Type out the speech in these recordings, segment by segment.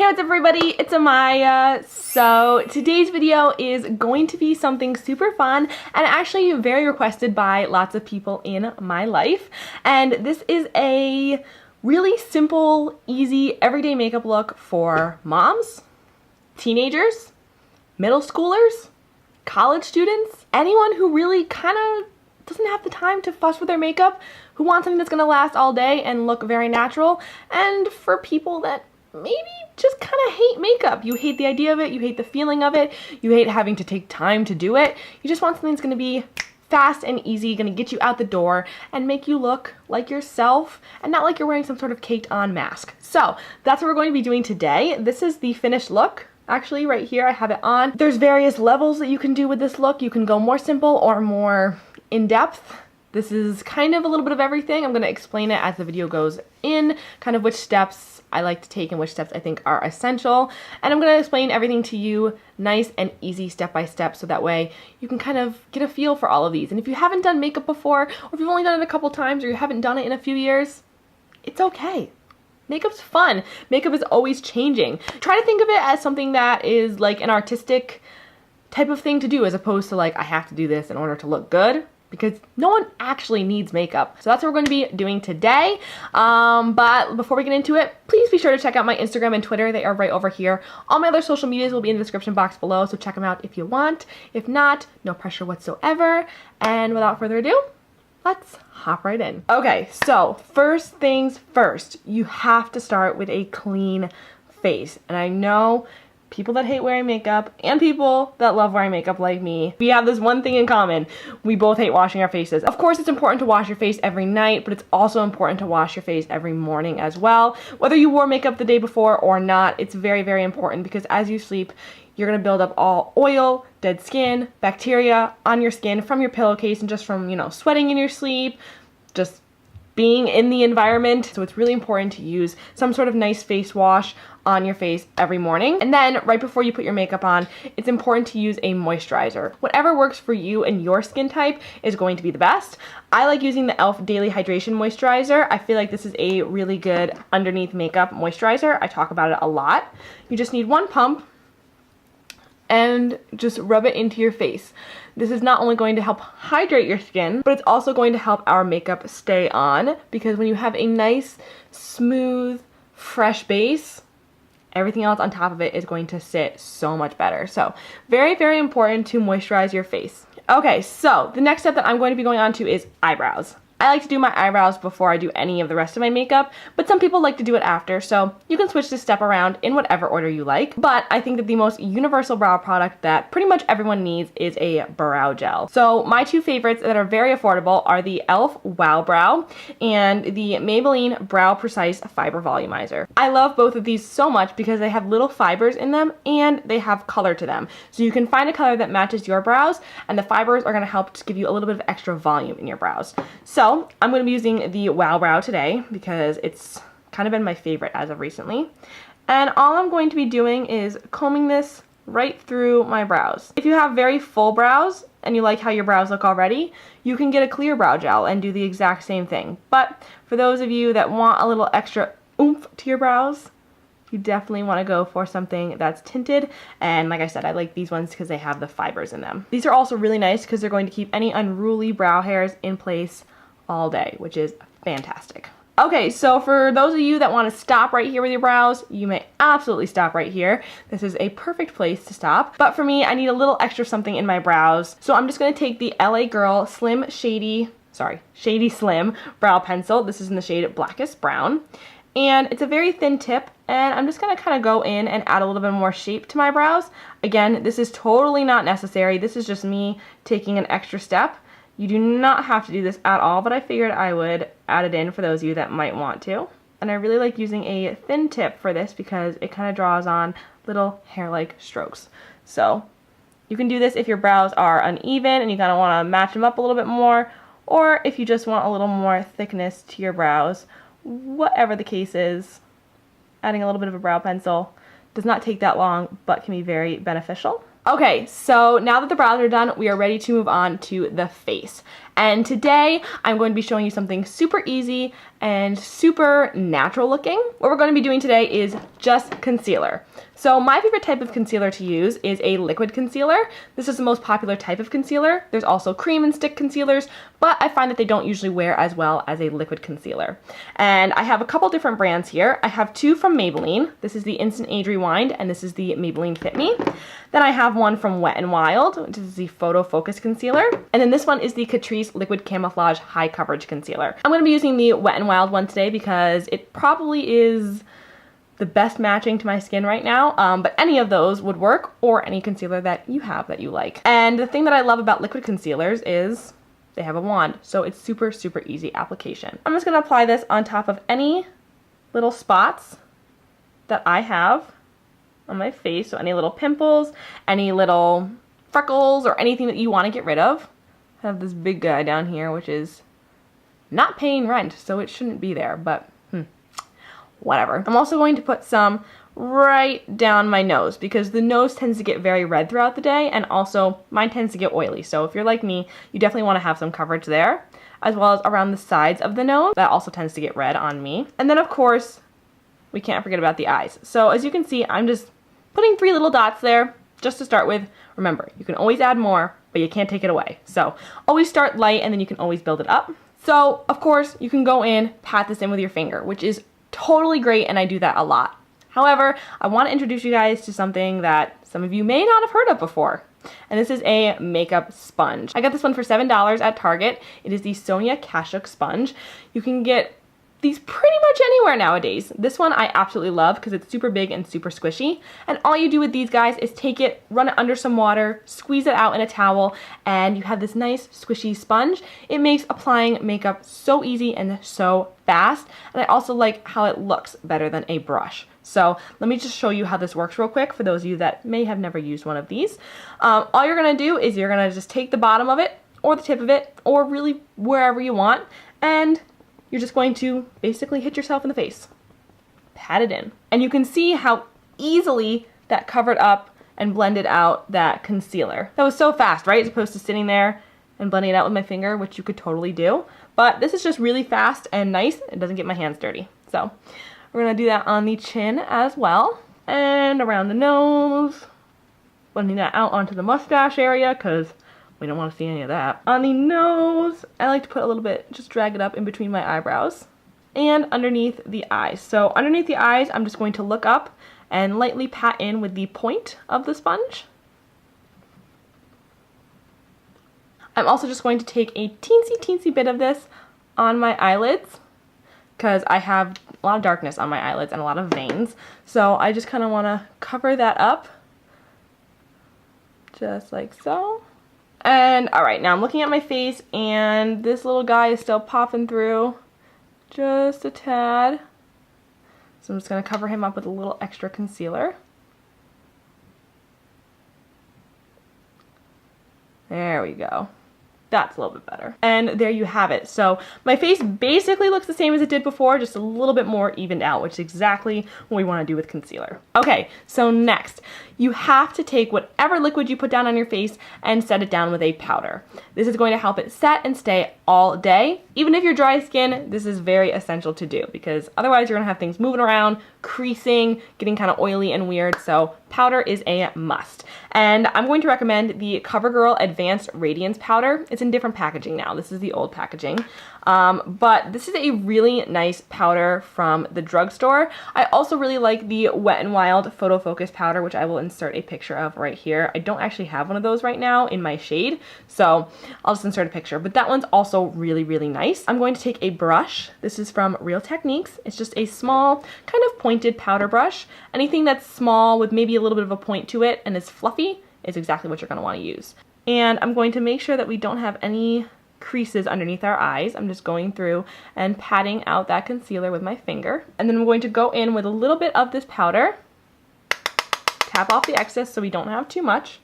what's up everybody, it's Amaya. So today's video is going to be something super fun and actually very requested by lots of people in my life. And this is a really simple, easy, everyday makeup look for moms, teenagers, middle schoolers, college students, anyone who really kind of doesn't have the time to fuss with their makeup, who wants something that's going to last all day and look very natural, and for people that maybe just kind of hate makeup. You hate the idea of it, you hate the feeling of it, you hate having to take time to do it. You just want something that's going to be fast and easy, going to get you out the door and make you look like yourself and not like you're wearing some sort of caked on mask. So that's what we're going to be doing today. This is the finished look. Actually, right here I have it on. There's various levels that you can do with this look. You can go more simple or more in-depth. This is kind of a little bit of everything. I'm going to explain it as the video goes in, kind of which steps I like to take and which steps I think are essential. And I'm going to explain everything to you nice and easy step by step so that way you can kind of get a feel for all of these. And if you haven't done makeup before, or if you've only done it a couple times or you haven't done it in a few years, it's okay. Makeup's fun. Makeup is always changing. Try to think of it as something that is like an artistic type of thing to do as opposed to like, I have to do this in order to look good. Because no one actually needs makeup. So that's what we're going to be doing today. But before we get into it, please be sure to check out my Instagram and Twitter. They are right over here. All my other social medias will be in the description box below, so check them out if you want. If not, no pressure whatsoever. And without further ado, let's hop right in. Okay, so first things first, you have to start with a clean face. And I know people that hate wearing makeup and people that love wearing makeup like me, we have this one thing in common. We both hate washing our faces. Of course, it's important to wash your face every night, but it's also important to wash your face every morning as well. Whether you wore makeup the day before or not, it's very, very important because as you sleep, you're gonna build up all oil, dead skin, bacteria on your skin from your pillowcase and just from, you know, sweating in your sleep, just being in the environment. So it's really important to use some sort of nice face wash on your face every morning. And then right before you put your makeup on, it's important to use a moisturizer. Whatever works for you and your skin type is going to be the best. I like using the e.l.f. Daily Hydration Moisturizer. I feel like this is a really good underneath makeup moisturizer. I talk about it a lot. You just need one pump and just rub it into your face. This is not only going to help hydrate your skin, but it's also going to help our makeup stay on, because when you have a nice, smooth, fresh base, everything else on top of it is going to sit so much better. So very, very important to moisturize your face. Okay, so the next step that I'm going to be going on to is eyebrows. I like to do my eyebrows before I do any of the rest of my makeup, but some people like to do it after, so you can switch this step around in whatever order you like. But I think that the most universal brow product that pretty much everyone needs is a brow gel. So my two favorites that are very affordable are the e.l.f. Wow Brow and the Maybelline Brow Precise Fiber Volumizer. I love both of these so much because they have little fibers in them and they have color to them. So you can find a color that matches your brows, and the fibers are going to help to give you a little bit of extra volume in your brows. So I'm going to be using the Wow Brow today because it's kind of been my favorite as of recently. And all I'm going to be doing is combing this right through my brows. If you have very full brows and you like how your brows look already, you can get a clear brow gel and do the exact same thing. But for those of you that want a little extra oomph to your brows, you definitely want to go for something that's tinted. And like I said, I like these ones because they have the fibers in them. These are also really nice because they're going to keep any unruly brow hairs in place all day, which is fantastic. Okay, so for those of you that want to stop right here with your brows, you may absolutely stop right here. This is a perfect place to stop. But for me, I need a little extra something in my brows. So I'm just going to take the LA Girl Shady Slim Brow Pencil. This is in the shade Blackest Brown. And it's a very thin tip, and I'm just going to kind of go in and add a little bit more shape to my brows. Again, this is totally not necessary. This is just me taking an extra step. You do not have to do this at all, but I figured I would add it in for those of you that might want to. And I really like using a thin tip for this because it kind of draws on little hair-like strokes. So you can do this if your brows are uneven and you kind of want to match them up a little bit more, or if you just want a little more thickness to your brows. Whatever the case is, adding a little bit of a brow pencil does not take that long, but can be very beneficial. Okay, so now that the brows are done, we are ready to move on to the face. And today, I'm going to be showing you something super easy and super natural looking. What we're going to be doing today is just concealer. So my favorite type of concealer to use is a liquid concealer. This is the most popular type of concealer. There's also cream and stick concealers, but I find that they don't usually wear as well as a liquid concealer. And I have a couple different brands here. I have two from Maybelline. This is the Instant Age Rewind, and this is the Maybelline Fit Me. Then I have one from Wet n Wild, which is the Photo Focus Concealer. And then this one is the Catrice Liquid Camouflage High Coverage Concealer. I'm going to be using the Wet n Wild one today because it probably is the best matching to my skin right now, but any of those would work, or any concealer that you have that you like. And the thing that I love about liquid concealers is they have a wand, so it's super, super easy application. I'm just gonna apply this on top of any little spots that I have on my face, so any little pimples, any little freckles, or anything that you wanna get rid of. I have this big guy down here, which is not paying rent, so it shouldn't be there, but whatever. I'm also going to put some right down my nose because the nose tends to get very red throughout the day, and also mine tends to get oily. So if you're like me, you definitely want to have some coverage there, as well as around the sides of the nose. That also tends to get red on me. And then of course, we can't forget about the eyes. So as you can see, I'm just putting 3 little dots there just to start with. Remember, you can always add more, but you can't take it away. So always start light and then you can always build it up. So of course, you can go in, pat this in with your finger, which is totally great, and I do that a lot. However, I want to introduce you guys to something that some of you may not have heard of before, and this is a makeup sponge. I got this one for $7 at Target. It is the Sonia Kashuk sponge. You can get these pretty much anywhere nowadays. This one I absolutely love because it's super big and super squishy, and all you do with these guys is take it, run it under some water, squeeze it out in a towel, and you have this nice squishy sponge. It makes applying makeup so easy and so fast, and I also like how it looks better than a brush. So let me just show you how this works real quick for those of you that may have never used one of these. All you're gonna do is you're gonna just take the bottom of it, or the tip of it, or really wherever you want, and you're just going to basically hit yourself in the face. Pat it in. And you can see how easily that covered up and blended out that concealer. That was so fast, right? As opposed to sitting there and blending it out with my finger, which you could totally do. But this is just really fast and nice. It doesn't get my hands dirty. So we're gonna do that on the chin as well. And around the nose. Blending that out onto the mustache area, because we don't want to see any of that. On the nose, I like to put a little bit, just drag it up in between my eyebrows. And underneath the eyes. So underneath the eyes, I'm just going to look up and lightly pat in with the point of the sponge. I'm also just going to take a teensy bit of this on my eyelids, because I have a lot of darkness on my eyelids and a lot of veins. So I just kind of want to cover that up, just like so. And alright, now I'm looking at my face and this little guy is still popping through just a tad. So I'm just going to cover him up with a little extra concealer. There we go. That's a little bit better. And there you have it. So my face basically looks the same as it did before, just a little bit more evened out, which is exactly what we want to do with concealer. Okay, so next, you have to take whatever liquid you put down on your face and set it down with a powder. This is going to help it set and stay all day. Even if you're dry skin, this is very essential to do, because otherwise you're going to have things moving around, creasing, getting kind of oily and weird. So powder is a must. And I'm going to recommend the CoverGirl Advanced Radiance Powder. It's in different packaging now. This is the old packaging. But this is a really nice powder from the drugstore. I also really like the Wet n Wild Photo Focus Powder, which I will insert a picture of right here. I don't actually have one of those right now in my shade, so I'll just insert a picture. But that one's also really, really nice. I'm going to take a brush. This is from Real Techniques. It's just a small, kind of pointed powder brush. Anything that's small with maybe a little bit of a point to it and is fluffy is exactly what you're going to want to use. And I'm going to make sure that we don't have any creases underneath our eyes. I'm just going through and patting out that concealer with my finger. And then I'm going to go in with a little bit of this powder, tap off the excess so we don't have too much.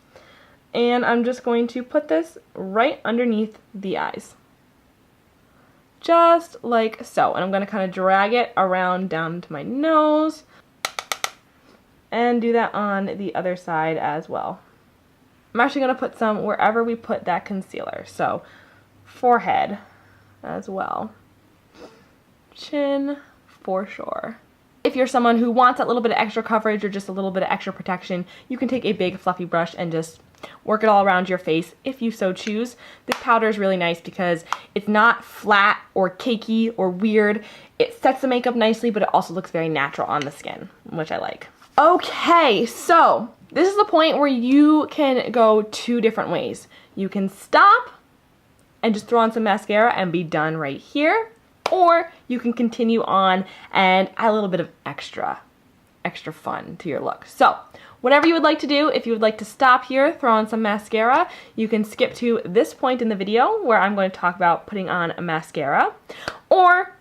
And I'm just going to put this right underneath the eyes. Just like so. And I'm going to kind of drag it around down to my nose and do that on the other side as well. I'm actually going to put some wherever we put that concealer. So forehead as well. chin for sure. If you're someone who wants that little bit of extra coverage or just a little bit of extra protection, you can take a big fluffy brush and just work it all around your face if you so choose. This powder is really nice because it's not flat or cakey or weird. It sets the makeup nicely, but it also looks very natural on the skin, which I like. Okay, so this is the point where you can go two different ways. You can stop and just throw on some mascara and be done right here, or you can continue on and add a little bit of extra fun to your look. So whatever you would like to do, if you would like to stop here, throw on some mascara, you can skip to this point in the video where I'm going to talk about putting on a mascara, or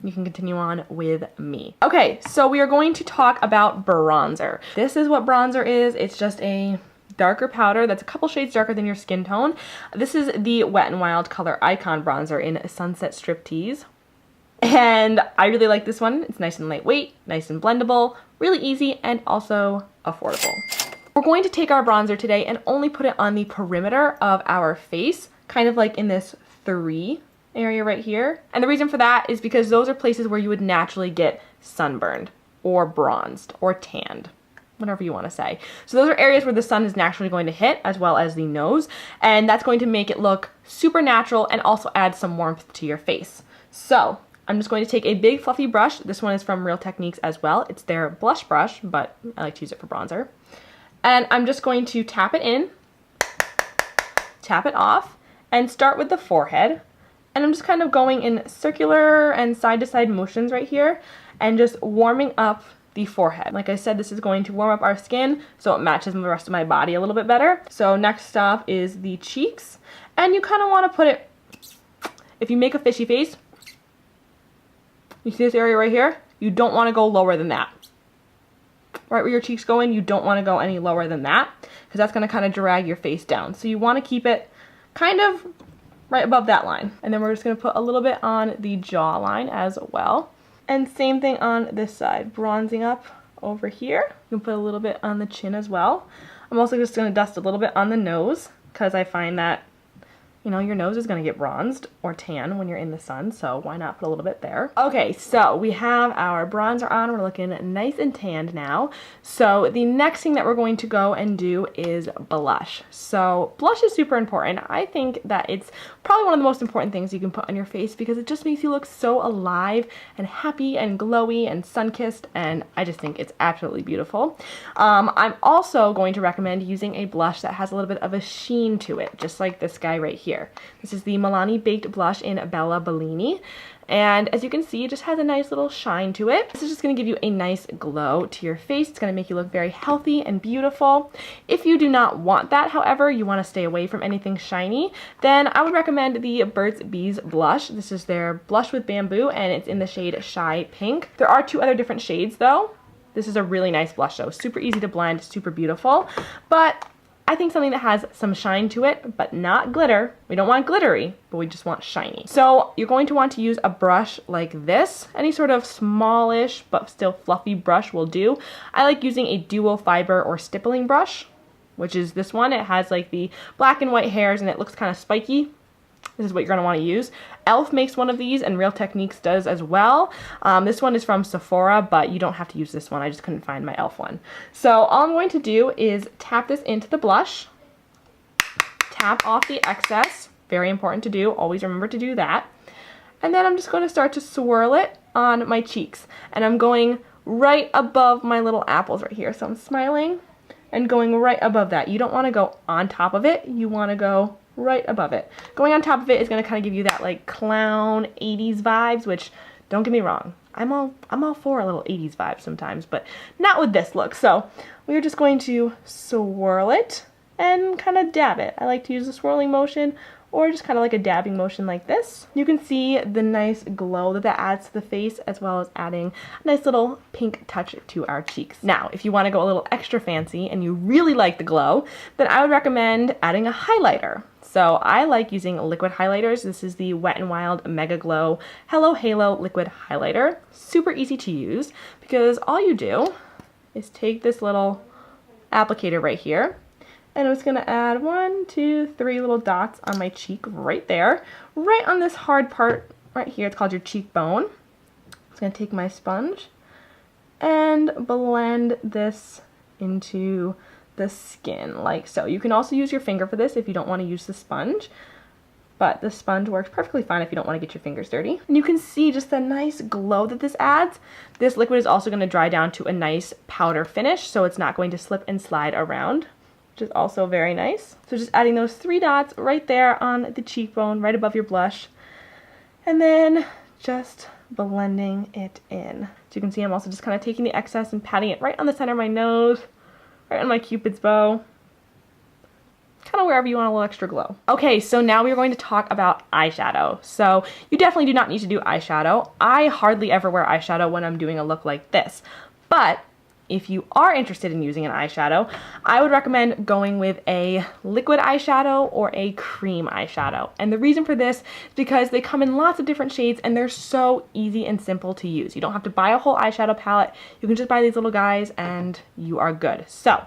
you can continue on with me. Okay, so we are going to talk about bronzer. This is what bronzer is. It's just a darker powder that's a couple shades darker than your skin tone. This is the Wet n Wild Color Icon Bronzer in Sunset Striptease. And I really like this one. It's nice and lightweight, nice and blendable, really easy, and also affordable. We're going to take our bronzer today and only put it on the perimeter of our face, kind of like in this 3 area right here. And the reason for that is because those are places where you would naturally get sunburned or bronzed or tanned, whatever you want to say. So those are areas where the sun is naturally going to hit, as well as the nose, and that's going to make it look super natural and also add some warmth to your face. So I'm just going to take a big fluffy brush. This one is from Real Techniques as well. It's their blush brush, but I like to use it for bronzer. And I'm just going to tap it in, tap it off, and start with the forehead. And I'm just kind of going in circular and side-to-side motions right here and just warming up the forehead. Like I said, this is going to warm up our skin so it matches the rest of my body a little bit better. So next stop is the cheeks. And you kind of want to put it, if you make a fishy face, you see this area right here? You don't want to go lower than that. Right where your cheeks go in, you don't want to go any lower than that because that's going to kind of drag your face down. So you want to keep it kind of right above that line. And then we're just going to put a little bit on the jawline as well. And same thing on this side, bronzing up over here. You can put a little bit on the chin as well. I'm also just going to dust a little bit on the nose because I find that, you know, your nose is going to get bronzed or tan when you're in the sun, so why not put a little bit there? Okay, so we have our bronzer on. We're looking nice and tanned now. So the next thing that we're going to go and do is blush. So blush is super important. I think that it's probably one of the most important things you can put on your face because it just makes you look so alive and happy and glowy and sun-kissed, and I just think it's absolutely beautiful. I'm also going to recommend using a blush that has a little bit of a sheen to it, just like this guy right here. This is the Milani Baked Blush in Bella Bellini, and as you can see, it just has a nice little shine to it. This is just going to give you a nice glow to your face. It's going to make you look very healthy and beautiful. If you do not want that, however, you want to stay away from anything shiny, then I would recommend the Burt's Bees blush. This is their blush with bamboo, and it's in the shade Shy Pink. There are 2 other different shades though. This is a really nice blush though, super easy to blend, super beautiful, but I think something that has some shine to it, but not glitter. We don't want glittery, but we just want shiny. So you're going to want to use a brush like this. Any sort of smallish, but still fluffy brush will do. I like using a dual fiber or stippling brush, which is this one. It has like the black and white hairs and it looks kind of spiky. This is what you're going to want to use. e.l.f. makes one of these and Real Techniques does as well. This one is from Sephora, but you don't have to use this one. I just couldn't find my e.l.f. one. So all I'm going to do is tap this into the blush, tap off the excess. Very important to do. Always remember to do that. And then I'm just going to start to swirl it on my cheeks. And I'm going right above my little apples right here. So I'm smiling and going right above that. You don't want to go on top of it. You want to go right above it. Going on top of it is going to kind of give you that like clown 80s vibes, which don't get me wrong, I'm all for a little 80s vibe sometimes, but not with this look. So we're just going to swirl it and kind of dab it. I like to use the swirling motion or just kind of like a dabbing motion like this. You can see the nice glow that adds to the face, as well as adding a nice little pink touch to our cheeks. Now, if you want to go a little extra fancy and you really like the glow, then I would recommend adding a highlighter. So I like using liquid highlighters. This is the Wet n Wild Mega Glow Hello Halo Liquid Highlighter. Super easy to use because all you do is take this little applicator right here, and I'm just going to add 1, 2, 3 little dots on my cheek right there, right on this hard part right here. It's called your cheekbone. just going to take my sponge and blend this into the skin like so. You can also use your finger for this if you don't want to use the sponge, but the sponge works perfectly fine if you don't want to get your fingers dirty. And you can see just the nice glow that this adds. This liquid is also going to dry down to a nice powder finish, so it's not going to slip and slide around, which is also very nice. So just adding those 3 dots right there on the cheekbone, right above your blush, and then just blending it in. So you can see I'm also just kind of taking the excess and patting it right on the center of my nose, right on my Cupid's bow, kind of wherever you want a little extra glow. Okay, so now we're going to talk about eyeshadow. So you definitely do not need to do eyeshadow. I hardly ever wear eyeshadow when I'm doing a look like this, but if you are interested in using an eyeshadow, I would recommend going with a liquid eyeshadow or a cream eyeshadow. And the reason for this is because they come in lots of different shades and they're so easy and simple to use. You don't have to buy a whole eyeshadow palette. You can just buy these little guys and you are good. So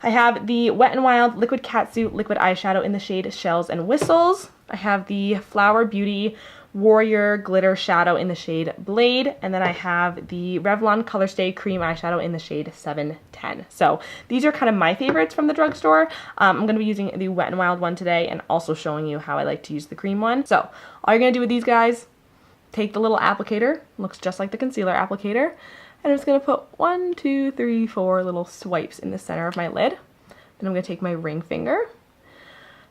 I have the Wet n Wild Liquid Catsuit Liquid Eyeshadow in the shade Shells and Whistles. I have the Flower Beauty Warrior Glitter Shadow in the shade Blade, and then I have the Revlon Color Stay Cream Eyeshadow in the shade 710. So these are kind of my favorites from the drugstore. I'm going to be using the Wet n Wild one today and also showing you how I like to use the cream one. So all you're going to do with these guys, take the little applicator, looks just like the concealer applicator, and I'm just going to put 1, 2, 3, 4 little swipes in the center of my lid. Then I'm going to take my ring finger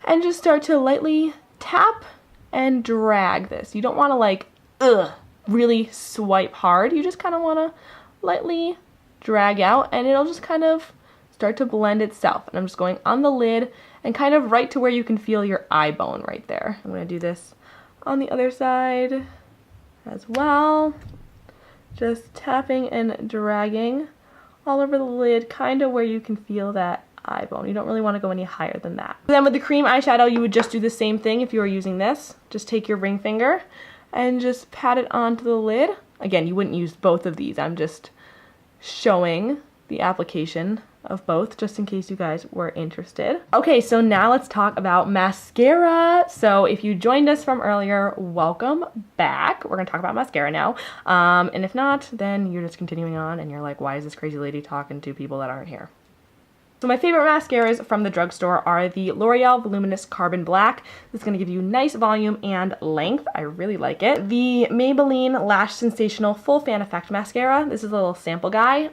and just start to lightly tap and drag this. You don't want to like, really swipe hard. You just kind of want to lightly drag out and it'll just kind of start to blend itself. And I'm just going on the lid and kind of right to where you can feel your eye bone right there. I'm going to do this on the other side as well. Just tapping and dragging all over the lid, kind of where you can feel that eye bone. You don't really want to go any higher than that. Then with the cream eyeshadow, you would just do the same thing if you were using this. Just take your ring finger and just pat it onto the lid. Again, you wouldn't use both of these. I'm just showing the application of both just in case you guys were interested. Okay, so now let's talk about mascara. So if you joined us from earlier, welcome back. We're gonna talk about mascara now. And if not, then you're just continuing on and you're like, why is this crazy lady talking to people that aren't here? So my favorite mascaras from the drugstore are the L'Oreal Voluminous Carbon Black. This is going to give you nice volume and length. I really like it. The Maybelline Lash Sensational Full Fan Effect Mascara. This is a little sample guy,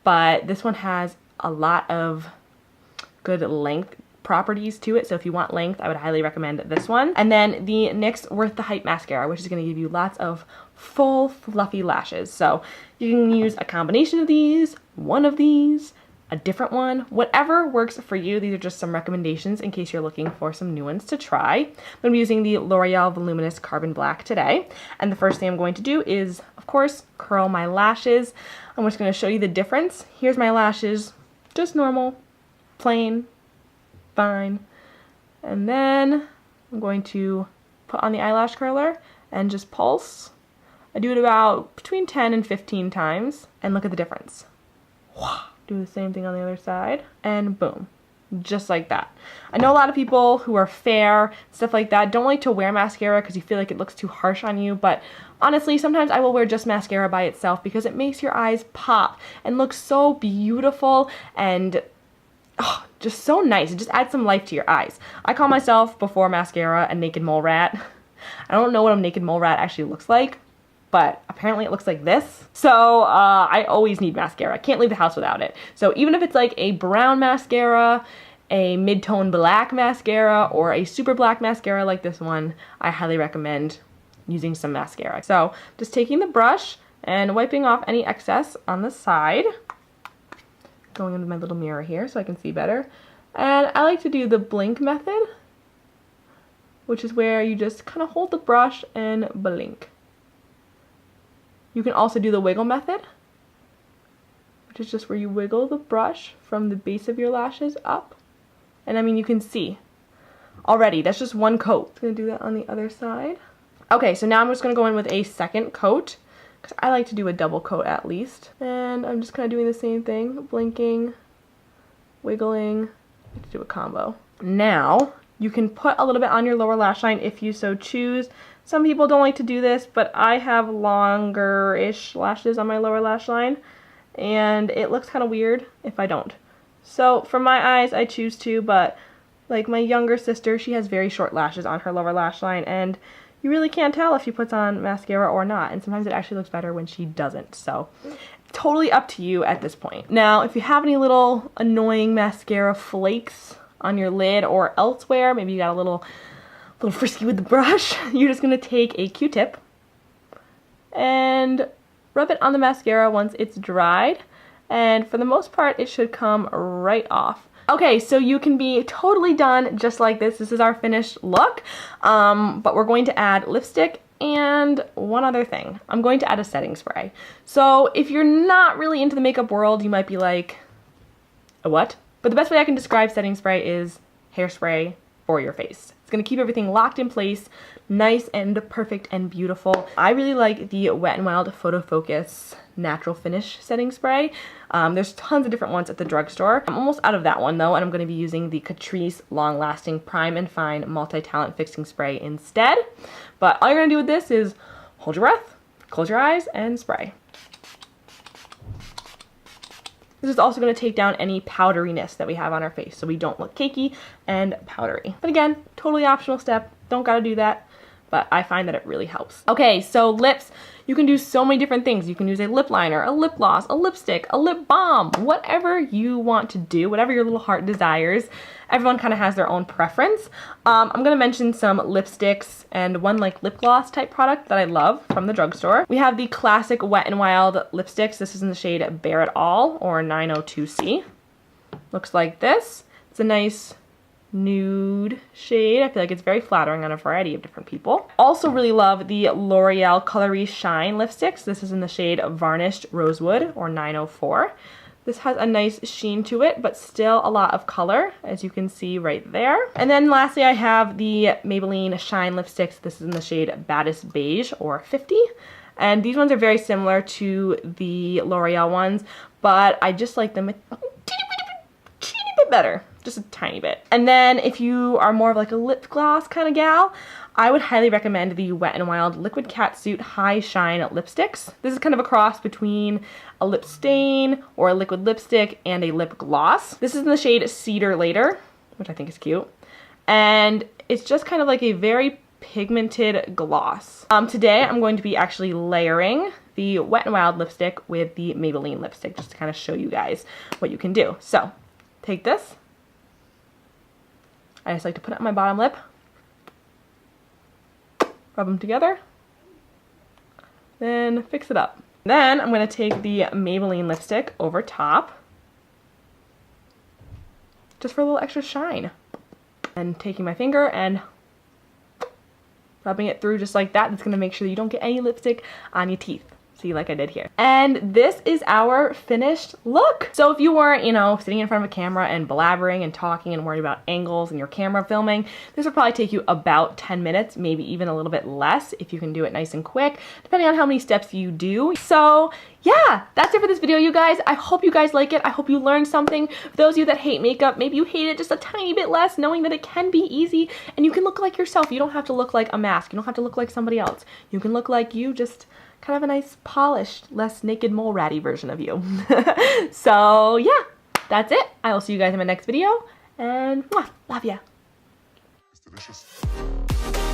but this one has a lot of good length properties to it. So if you want length, I would highly recommend this one. And then the NYX Worth the Hype Mascara, which is going to give you lots of full fluffy lashes. So you can use a combination of these, one of these, a different one, whatever works for you. These are just some recommendations in case you're looking for some new ones to try. I'm using the L'Oreal Voluminous Carbon Black today. And the first thing I'm going to do is, of course, curl my lashes. I'm just going to show you the difference. Here's my lashes, just normal, plain, fine. And then I'm going to put on the eyelash curler and just pulse. I do it about between 10 and 15 times and look at the difference. Do the same thing on the other side and boom, just like that. I know a lot of people who are fair, stuff like that, don't like to wear mascara because you feel like it looks too harsh on you, but honestly, sometimes I will wear just mascara by itself because it makes your eyes pop and look so beautiful and just so nice. It just adds some life to your eyes. I call myself, before mascara, a naked mole rat. I don't know what a naked mole rat actually looks like, but apparently it looks like this. So I always need mascara. I can't leave the house without it. So even if it's like a brown mascara, a mid-tone black mascara, or a super black mascara like this one, I highly recommend using some mascara. So just taking the brush and wiping off any excess on the side. Going into my little mirror here so I can see better. And I like to do the blink method, which is where you just kind of hold the brush and blink. You can also do the wiggle method, which is just where you wiggle the brush from the base of your lashes up. And I mean, you can see already, that's just one coat. I'm going to do that on the other side. Okay, so now I'm just going to go in with a second coat, because I like to do a double coat at least. And I'm just kind of doing the same thing, blinking, wiggling, to do a combo. Now, you can put a little bit on your lower lash line if you so choose. Some people don't like to do this, but I have longer-ish lashes on my lower lash line, and it looks kind of weird if I don't. So for my eyes, I choose to, but like my younger sister, she has very short lashes on her lower lash line, and you really can't tell if she puts on mascara or not, and sometimes it actually looks better when she doesn't. So totally up to you at this point. Now, if you have any little annoying mascara flakes on your lid or elsewhere, maybe you got a little frisky with the brush, you're just gonna take a Q-tip and rub it on the mascara once it's dried, and for the most part it should come right off. Okay, so you can be totally done just like this. This is our finished look, but we're going to add lipstick and one other thing. I'm going to add a setting spray. So if you're not really into the makeup world, you might be like, a what? But the best way I can describe setting spray is hairspray for your face. It's going to keep everything locked in place, nice and perfect and beautiful. I really like the Wet n Wild Photo Focus Natural Finish Setting Spray. There's tons of different ones at the drugstore. I'm almost out of that one though, and I'm going to be using the Catrice Long Lasting Prime and Fine Multi-Talent Fixing Spray instead. But all you're going to do with this is hold your breath, close your eyes, and spray. This is also going to take down any powderiness that we have on our face, so we don't look cakey and powdery. But again, totally optional step. Don't gotta do that, but I find that it really helps. Okay, so lips. You can do so many different things. You can use a lip liner, a lip gloss, a lipstick, a lip balm, whatever you want to do, whatever your little heart desires. Everyone kind of has their own preference. I'm going to mention some lipsticks and one like lip gloss type product that I love from the drugstore. We have the classic Wet n Wild lipsticks. This is in the shade Bare It All, or 902C. Looks like this. It's a nice nude shade. I feel like it's very flattering on a variety of different people. Also really love the L'Oreal Colorie Shine lipsticks. This is in the shade Varnished Rosewood, or 904. This has a nice sheen to it, but still a lot of color, as you can see right there. And then lastly, I have the Maybelline Shine lipsticks. This is in the shade Baddest Beige, or 50. And these ones are very similar to the L'Oreal ones, but I just like them a teeny bit better. Just a tiny bit. And then if you are more of like a lip gloss kind of gal, I would highly recommend the Wet n Wild Liquid Catsuit High Shine lipsticks. This is kind of a cross between a lip stain or a liquid lipstick and a lip gloss. This is in the shade Cedar Later, which I think is cute. And it's just kind of like a very pigmented gloss. Today I'm going to be actually layering the Wet n Wild lipstick with the Maybelline lipstick, just to kind of show you guys what you can do. So take this. I just like to put it on my bottom lip, rub them together, then fix it up. Then I'm going to take the Maybelline lipstick over top, just for a little extra shine. And taking my finger and rubbing it through just like that. That's going to make sure that you don't get any lipstick on your teeth. See, like I did here. And this is our finished look. So if you weren't, you know, sitting in front of a camera and blabbering and talking and worried about angles and your camera filming, this would probably take you about 10 minutes, maybe even a little bit less if you can do it nice and quick, depending on how many steps you do. So yeah, that's it for this video, you guys. I hope you guys like it. I hope you learned something. For those of you that hate makeup, maybe you hate it just a tiny bit less, knowing that it can be easy and you can look like yourself. You don't have to look like a mask. You don't have to look like somebody else. You can look like you, just kind of a nice, polished, less naked mole ratty version of you. So yeah, that's it. I will see you guys in my next video, and mwah, love ya. It's delicious.